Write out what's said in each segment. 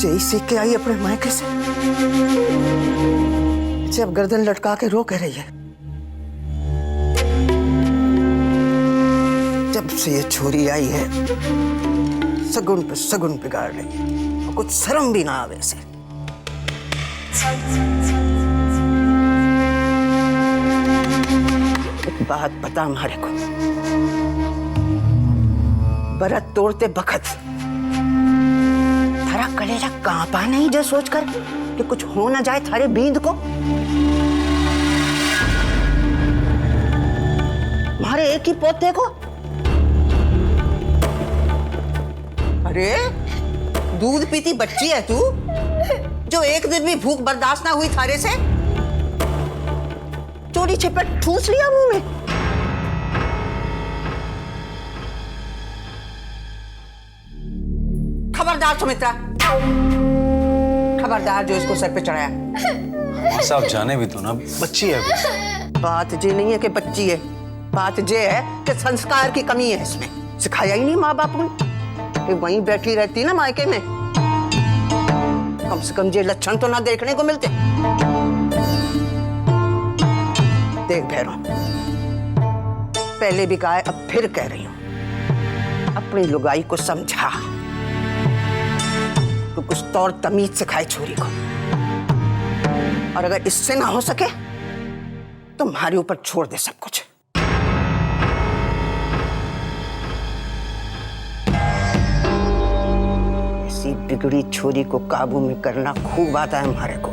यही सीख के आई अपने मायके से। जब गर्दन लटका के रो कह रही है, जब से ये छोरी आई है सगुन पे सगुन बिगाड़ रही है, और कुछ शर्म भी ना आवे से। एक बात बता हमारे को, बरत तोड़ते बखत थारा कलेजा कांपा नहीं जो सोचकर कि कुछ हो ना जाए थारे बींद को? हमारे एक ही पोते को? अरे दूध पीती बच्ची है तू, जो एक दिन भी भूख बर्दाश्त ना हुई थारे से? चोरी छिपे ठूस लिया मुंह में। खबरदार सुमित्रा, खबरदार जो इसको सर पे चढ़ाया। साहब जाने भी तो ना, बच्ची है अभी। बात ये नहीं है कि बच्ची है, बात ये है कि संस्कार की कमी है इसमें। सिखाया ही नहीं माँ बाप ने कि वहीं बैठी रहती ना मायके में, कम से कम ये लक्षण तो ना देखने को मिलते। देख भैरव, पहले भी कहा है, अब फिर कह रही हूं, अपनी लुगाई को समझा, तो कुछ तौर तमीज सिखाए छोरी को। और अगर इससे ना हो सके तो तुम्हारे ऊपर छोड़ दे सब कुछ। ऐसी बिगड़ी छोरी को काबू में करना खूब आता है हमारे को।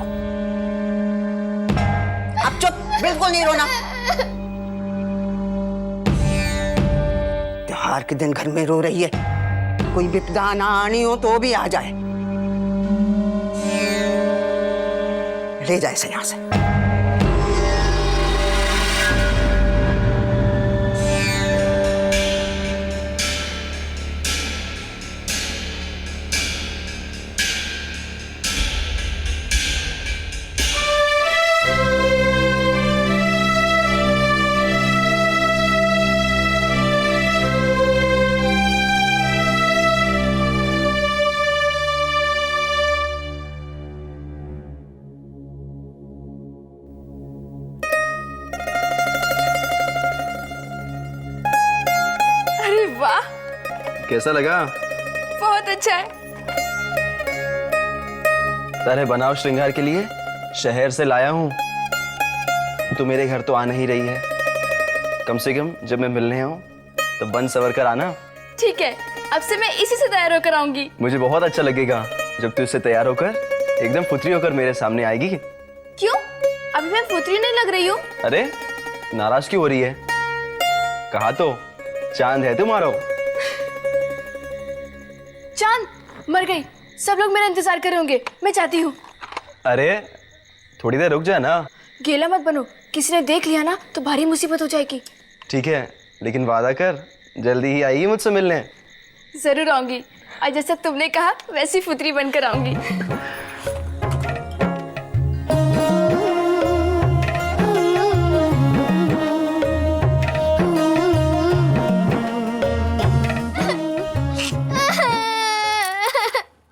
अब चुप, बिल्कुल नहीं रोना। त्योहार के दिन घर में रो रही है, कोई विपदा ना आनी हो तो भी आ जाए, ले जाए से यहां से। कैसा लगा? बहुत अच्छा है। तारे बनाव श्रृंगार के लिए शहर से लाया हूँ। तू मेरे घर तो आ नहीं रही है, कम से कम जब मैं मिलने आऊँ तो बन सवर कर आना। ठीक है, अब से मैं इसी से तैयार होकर आऊंगी। मुझे बहुत अच्छा लगेगा जब तू इससे तैयार होकर एकदम फुतरी होकर मेरे सामने आएगी। क्यों? अभी मैं फुतरी नहीं लग रही हूँ। अरे नाराज क्यों हो रही है? कहा तो चांद है तुम्हारा। चांद मर गई, सब लोग मेरा इंतजार कर रहे होंगे, मैं जाती हूँ। अरे थोड़ी देर रुक जा ना। गेला मत बनो, किसी ने देख लिया ना तो भारी मुसीबत हो जाएगी। ठीक है, लेकिन वादा कर जल्दी ही आएगी मुझसे मिलने। जरूर आऊंगी, आज जैसा तुमने कहा वैसी फुतरी बनकर आऊंगी।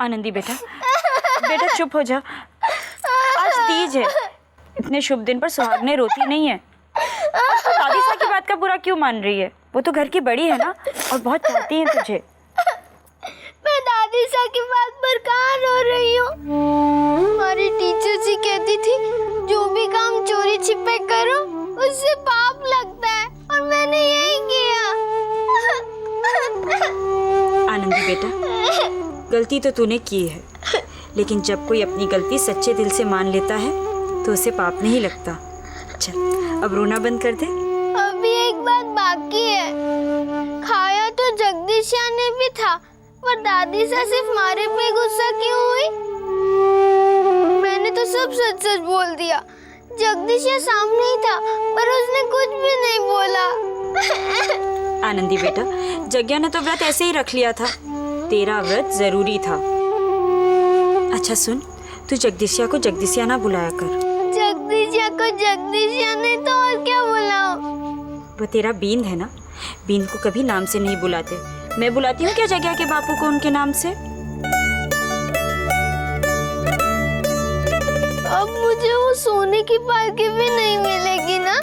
आनंदी बेटा, बेटा चुप हो जा। आज तीज है, इतने शुभ दिन पर सुहागनें रोती नहीं है। तो दादी सा की बात का बुरा क्यों मान रही है? वो तो घर की बड़ी है ना, और बहुत चाहती है तुझे। मैं दादी सा की बात पर कहाँ रो रही हूँ? हमारी टीचर जी कहती थी जो भी काम चोरी छिपे करो उससे पाप लगता है, और मैंने यही किया। आनंदी बेटा, गलती तो तूने की है, लेकिन जब कोई अपनी गलती सच्चे दिल से मान लेता है तो उसे पाप नहीं लगता। चल अब रोना बंद कर दे। अभी एक बात बाकी है। खाया तो जगदीशिया ने भी था, पर दादी सा सिर्फ मारे पे गुस्सा क्यों हुई? मैंने तो सब सच सच बोल दिया। जगदीशिया सामने ही था, पर उसने कुछ भी नहीं बोला। आनंदी बेटा, जग्या ने तो व्रत ऐसे ही रख लिया था, तेरा व्रत जरूरी था। अच्छा सुन, तू जगदीशिया को जगदीशिया ना बुलाया कर। जगदीशिया को जगदीशिया नहीं तो और क्या बुलाऊं? वो तेरा बींद है ना, बींद को कभी नाम से नहीं बुलाते। मैं बुलाती हूँ क्या जग्या के बापू को उनके नाम से? अब मुझे वो सोने की पालकी भी नहीं मिलेगी ना?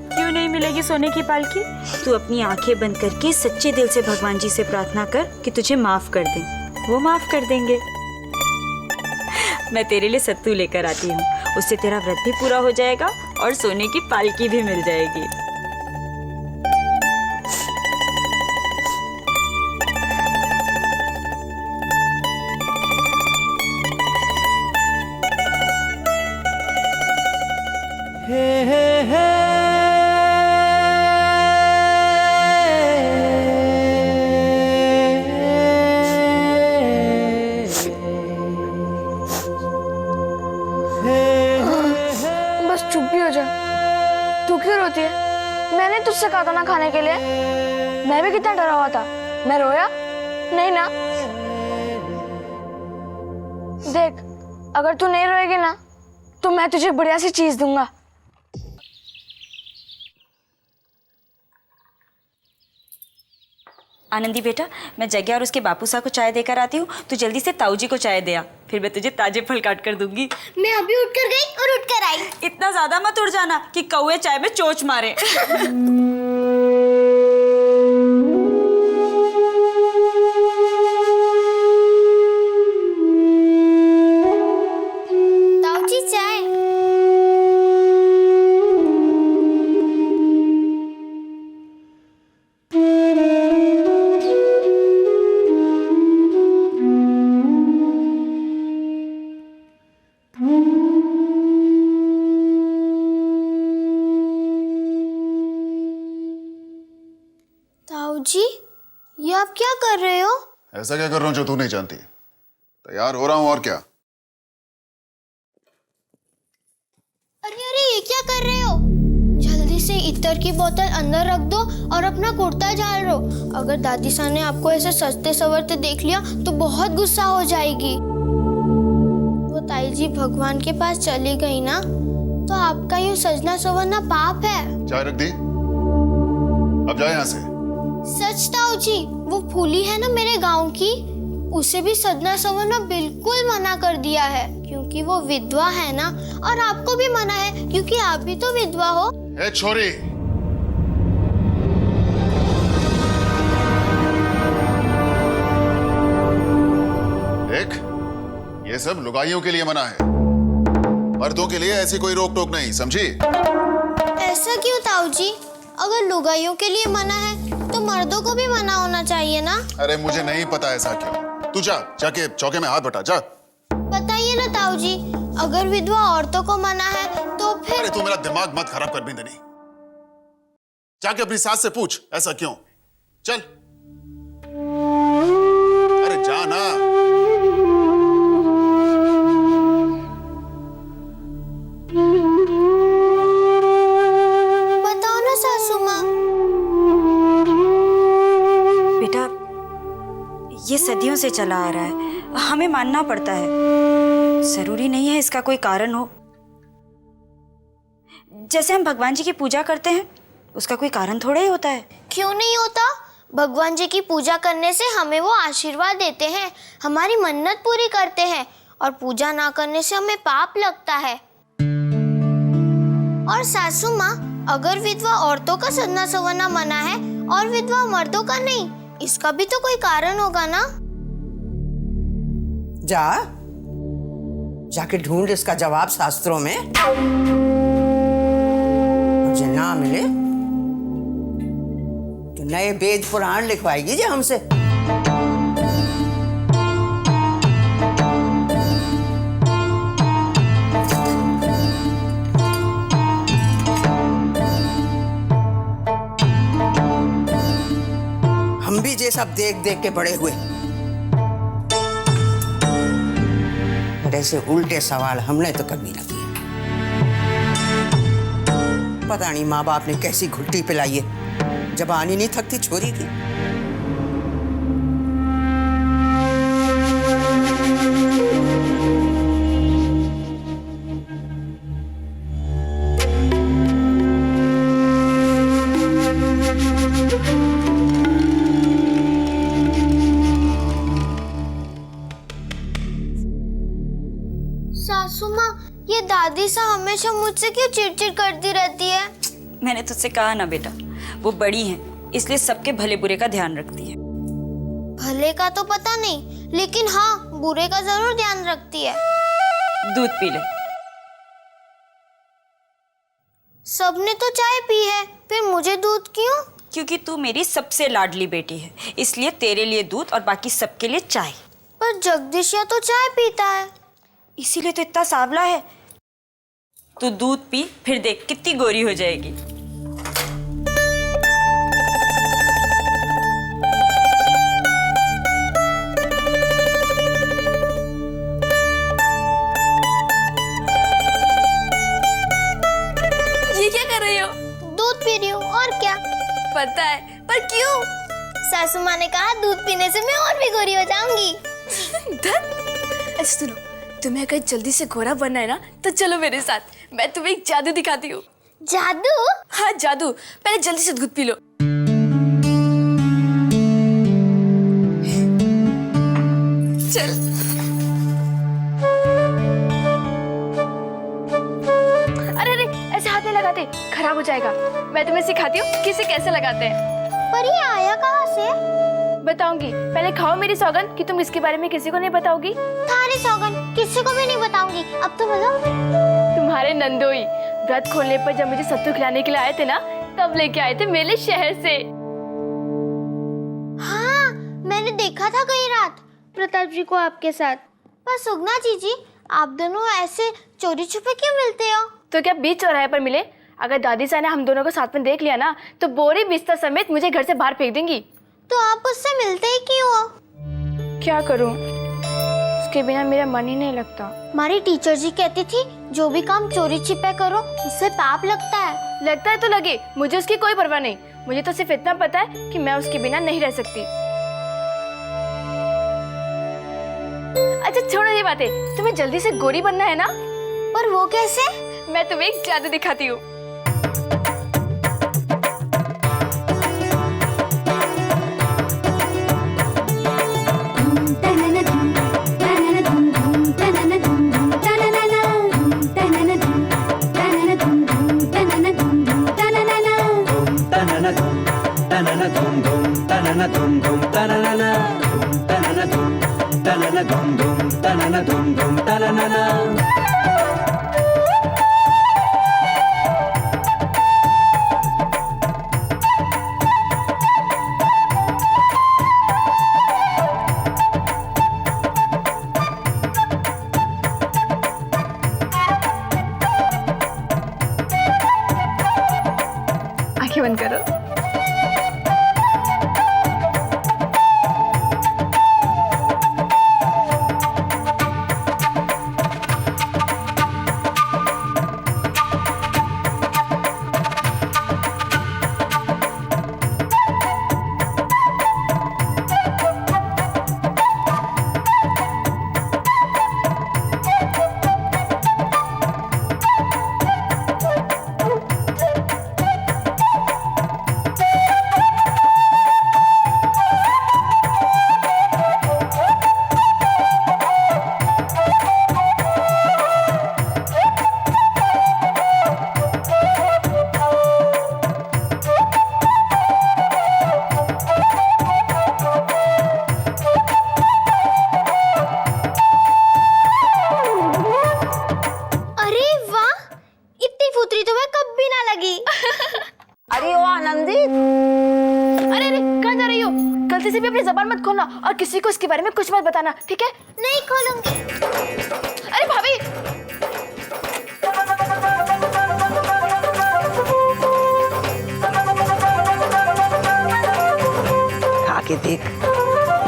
क्यों नहीं मिलेगी सोने की पालकी? तू अपनी आंखें बंद करके सच्चे दिल से भगवान जी से प्रार्थना कर कि तुझे माफ कर दें। वो माफ कर देंगे। मैं तेरे लिए सत्तू लेकर आती हूँ, उससे तेरा व्रत भी पूरा हो जाएगा और सोने की पालकी भी मिल जाएगी। बस चुप भी हो जा। तू क्यों रोती है? मैंने तुझसे कहा था ना खाने के लिए। मैं भी कितना डरा हुआ था। मैं रोया नहीं ना? देख, अगर तू नहीं रोएगी ना तो मैं तुझे बढ़िया सी चीज दूंगा। आनंदी बेटा, मैं जग्या और उसके बापू साहब को चाय देकर आती हूँ। तू जल्दी से ताऊ जी को चाय दे आ, फिर मैं तुझे ताजे फल काट कर दूंगी। मैं अभी उठकर गई और उठकर आई। इतना ज्यादा मत उड़ जाना कि कौवे चाय में चोंच मारे। ताऊ जी चाय। ताऊ जी, ये आप क्या कर रहे हो? ऐसा क्या कर रहा हूं जो तू नहीं जानती? तैयार हो रहा हूं और क्या। अरे अरे, ये क्या कर रहे हो? जल्दी से इत्र की बोतल अंदर रख दो और अपना कुर्ता झाड़ लो। अगर दादी सा ने आपको ऐसे सजते संवरते देख लिया तो बहुत गुस्सा हो जाएगी। वो ताई जी भगवान के पास चली गई ना तो आपका यूं सजना संवरना पाप है। चाय रख दी, अब जाए यहाँ से। सच ताऊ जी, वो फूली है ना मेरे गांव की, उसे भी सजना संवरना बिल्कुल मना कर दिया है क्योंकि वो विधवा है ना, और आपको भी मना है क्योंकि आप भी तो विधवा हो। ए छोरी, देख, ये सब लुगाइयों के लिए मना है, मर्दों के लिए ऐसी कोई रोक टोक नहीं, समझी? ऐसा क्यों ताऊ जी? अगर लुगाइयों के लिए मना है तो मर्दों को भी मना होना चाहिए ना? अरे मुझे नहीं पता ऐसा क्यों। तू जाके चौके में हाथ बटा जा। बताइए ना ताऊ जी, अगर विधवा औरतों को मना है तो फिर। अरे तू मेरा दिमाग मत खराब कर बिंदनी। जाके अपनी सास से पूछ ऐसा क्यों। चल, अरे जा ना। बताओ ना सासू माँ। बेटा, ये सदियों से चला आ रहा है, हमें मानना पड़ता है। जरूरी नहीं है इसका कोई कारण हो। जैसे हम भगवान जी की पूजा करते हैं, उसका कोई कारण थोड़ा ही होता है। क्यों नहीं होता? भगवान जी की पूजा करने से हमें वो आशीर्वाद देते हैं, हमारी मन्नत पूरी करते हैं, और पूजा ना करने से हमें पाप लगता है। और सासू माँ, अगर विधवा औरतों का सजना संवरना मना है और विधवा मर्दों का नहीं, इसका भी तो कोई कारण होगा ना? जाके ढूंढ इसका जवाब शास्त्रों में। मुझे ना मिले तो नए वेद पुराण लिखवाएगी जी हमसे। हम भी ये सब देख देख के बड़े हुए, और ऐसे उल्टे सवाल हमने तो कभी ना किए। पता नहीं माँ बाप ने कैसी घुट्टी पिलाई है, जबान नहीं थकती छोरी की। हमेशा मुझसे क्यों चिड़चिड़ करती रहती है? मैंने तुझसे कहा ना बेटा, वो बड़ी हैं, इसलिए सबके भले बुरे का ध्यान रखती है। भले का तो पता नहीं, लेकिन हाँ बुरे का जरूर ध्यान रखती है। दूध पी ले। सबने तो चाय पी है, फिर मुझे दूध क्यों? क्योंकि तू मेरी सबसे लाडली बेटी है, इसलिए तेरे लिए दूध और बाकी सबके लिए चाय। पर जगदीशिया तो चाय पीता है। इसीलिए तो इतना सांवला है। तू दूध पी, फिर देख कितनी गोरी हो जाएगी। ये क्या कर रही हो? दूध पी रही हूँ, और क्या? पता है, पर क्यों? सासू माँ ने कहा दूध पीने से मैं और भी गोरी हो जाऊंगी। अच्छा सुनो, तुम्हें अगर जल्दी से गोरा बनना है ना तो चलो मेरे साथ, मैं तुम्हें एक जादू दिखाती हूँ। जादू? हाँ जादू, पहले जल्दी से दूध पी लो। चल। अरे ऐसे हाथ नहीं लगाते, खराब हो जाएगा। मैं तुम्हें सिखाती हूँ कि इसे कैसे लगाते हैं। पर ये आया कहाँ से? बताऊंगी, पहले खाओ मेरी सौगंध कि तुम इसके बारे में किसी को नहीं बताओगी। थारी सौगंध किसी को भी नहीं बताऊंगी। अब तो बताओ। तुम्हारे नंदोई व्रत खोलने पर जब मुझे सत्तू खिलाने के लिए आए थे ना, तब लेके आए थे मेरे शहर से। हाँ, मैंने देखा था कई रात प्रताप जी को आपके साथ। पर सुगना जी, आप दोनों ऐसे चोरी छुपे क्यों मिलते हो? तो क्या बीच चौराहे पर मिले? अगर दादी सा ने हम दोनों को साथ में देख लिया ना, तो बोरी बिस्तर समेत मुझे घर से बाहर फेंक देंगी। तो आप उससे मिलते ही क्यों हो? क्या करूं, उसके बिना मेरा मन ही नहीं लगता। हमारी टीचर जी कहती थी जो भी काम चोरी छिपे करो उससे पाप लगता है। लगता है तो लगे, मुझे उसकी कोई परवाह नहीं। मुझे तो सिर्फ इतना पता है कि मैं उसके बिना नहीं रह सकती। अच्छा छोड़ो ये बातें, तुम्हें जल्दी से गोरी बनना है ना? पर वो कैसे? मैं तुम्हें एक जादू दिखाती हूँ। आंखें बंद करो। गलती से भी अपनी जबान मत खोलना और किसी को इसके बारे में कुछ मत बताना, ठीक है? नहीं खोलूंगी। अरे भाभी, खा के देख,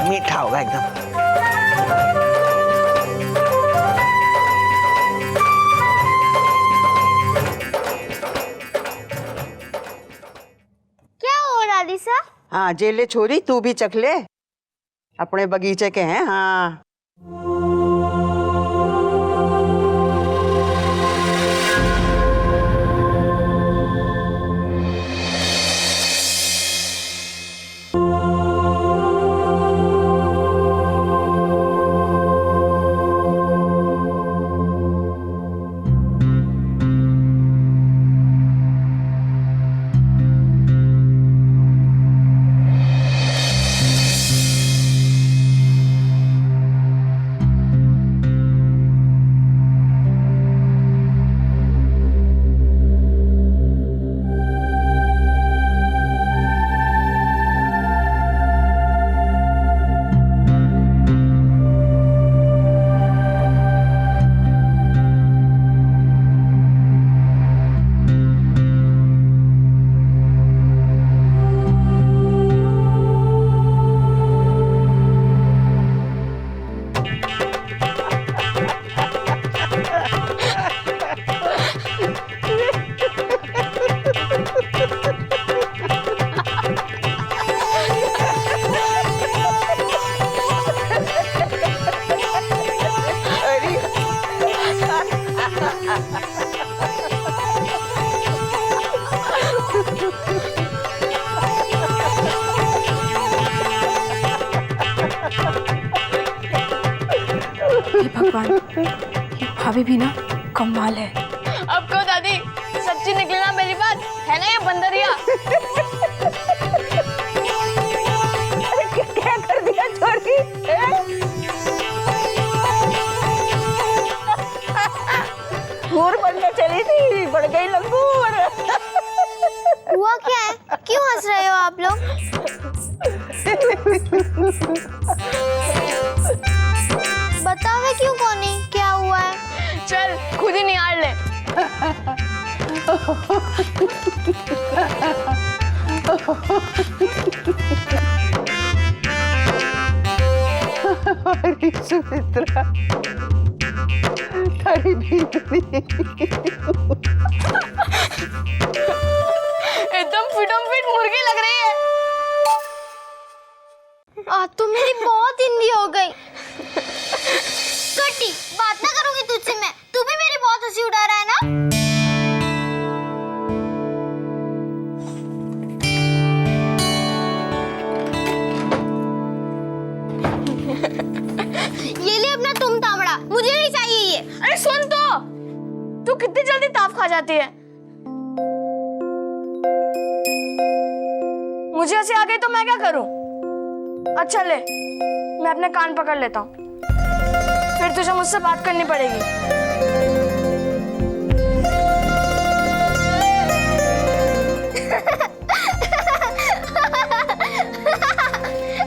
मीठा होगा एकदम। क्या हो रहा दिशा? हाँ जेले छोरी, तू भी चख ले, अपने बगीचे के हैं। हाँ भगवान, ये भाभी भी ना कमाल है। अब क्यों दादी, सच्ची निकली ना मेरी बात, है ना ये बंदरिया? क्या कर दिया छोरी? घूर बनने चली थी, बढ़ गई लंगूर। हुआ क्या है? क्यों हंस रहे हो आप लोग? बताओ मैं क्यों कोनी, क्या हुआ है? चल खुद ही निकाल ले। अरे सुमित्रा, तेरी बीवी एकदम फिटम फिट मुर्गी लग रही है। आज तो मेरी बहुत हिंदी हो गई। कटी, बात ना करूंगी तुझसे मैं। तू भी मेरी बहुत हंसी उड़ा रहा है ना? ये ले अपना तुम तावड़ा, मुझे नहीं चाहिए ये। अरे सुन तो, तू कितनी जल्दी ताव खा जाती है। मुझे ऐसे आ गई तो मैं क्या करूं? अच्छा ले, मैं अपने कान पकड़ लेता हूँ, फिर तुझे मुझसे बात करनी पड़ेगी।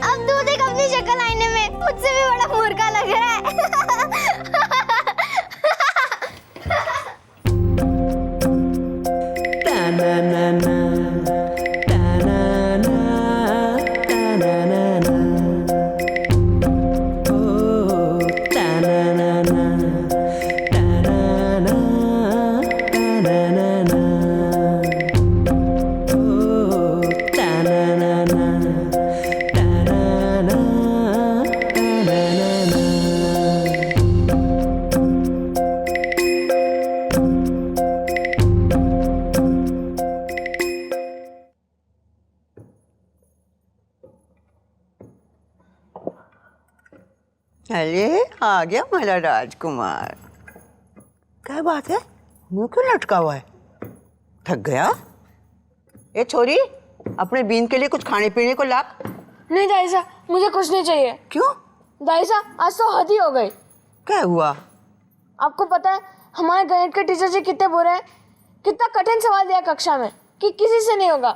अब तू देख अपनी शक्ल आईने में, मुझसे भी बड़ा मुर्गा लग रहा है। अरे आ गया हमारा राजकुमार। क्या बात है, मुंह क्यों लटका हुआ है? थक गया? ए छोरी, अपने बीन के लिए कुछ खाने पीने को ला। नहीं दाई साहब, मुझे कुछ नहीं चाहिए। क्यों? दाई साहब, आज तो हद ही हो गई। क्या हुआ? आपको पता है हमारे गणित के टीचर जी कितने बुरे हैं। कितना कठिन सवाल दिया कक्षा में कि किसी से नहीं होगा,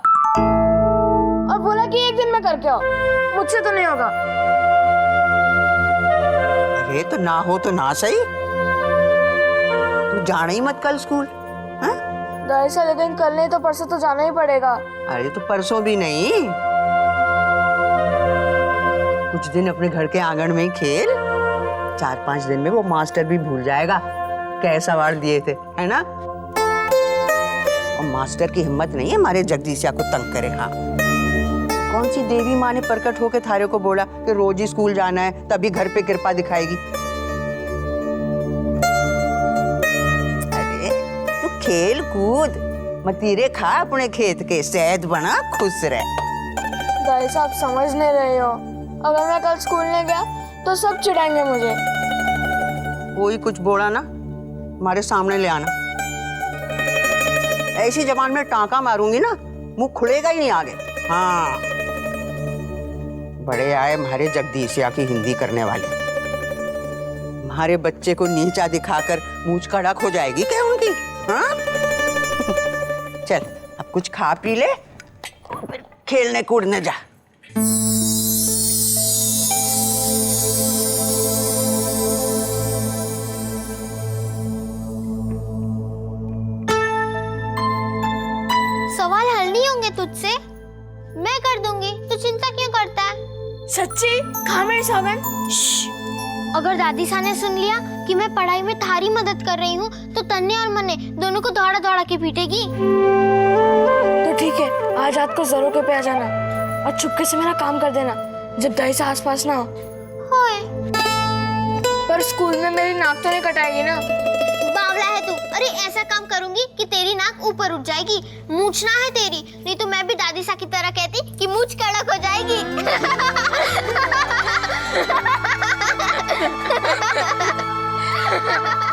और बोला कि एक दिन में करके आओ। मुझसे तो नहीं होगा। अरे तो ना हो तो ना सही, तू जाना ही मत कल स्कूल। हाँ? दाई साहब, लेकिन कल नहीं तो परसों तो जाना ही पड़ेगा। अरे तो परसों भी नहीं, कुछ दिन अपने घर के आंगन में ही खेल। 4-5 दिन में वो मास्टर भी भूल जाएगा कैसे सवाल दिए थे, है ना? और मास्टर की हिम्मत नहीं है हमारे जगदीशिया को तंग करे। हाँ, कौन सी देवी माँ ने प्रकट होके थारे को बोला कि रोज ही स्कूल जाना है, तभी घर पे कृपा दिखाएगी? अरे तू खेल कूद, मतीरे खा अपने खेत के, सेहत बना, खुश रह। दाई साहब समझ नहीं रहे हो, अगर मैं कल स्कूल नहीं गया तो सब चिढ़ाएंगे मुझे। कोई कुछ बोला ना, हमारे सामने ले आना। ऐसी जबान में टांका मारूंगी ना, मुंह खुलेगा ही नहीं आगे। हाँ, बड़े आए हमारे जगदीशिया की हिंदी करने वाले। हमारे बच्चे को नीचा दिखाकर मूंछ कड़क हो जाएगी क्या उनकी? हाँ? चल अब कुछ खा पी ले, फिर खेलने कूदने जा। सवाल हल नहीं होंगे तुझसे, मैं कर दूंगी, तू चिंता क्यों करता है? सच्ची? कहाँ मेरी सौगन? अगर दादी सा ने सुन लिया कि मैं पढ़ाई में थारी मदद कर रही हूँ तो तन्ने और मन्ने दोनों को दौड़ा दौड़ा के पीटेगी। तो ठीक है, आज रात को जरूर के पे आ जाना और चुपके से मेरा काम कर देना जब दाई से आसपास ना हो। होए, पर स्कूल में मेरी नाक तो नहीं कटाएगी ना? बावला है तू। अरे ऐसा काम करूंगी कि तेरी नाक ऊपर उठ जाएगी। मूंछ ना है तेरी, नहीं तो मैं भी दादी सा की तरह कहती कि मूंछ कड़क हो जाएगी। है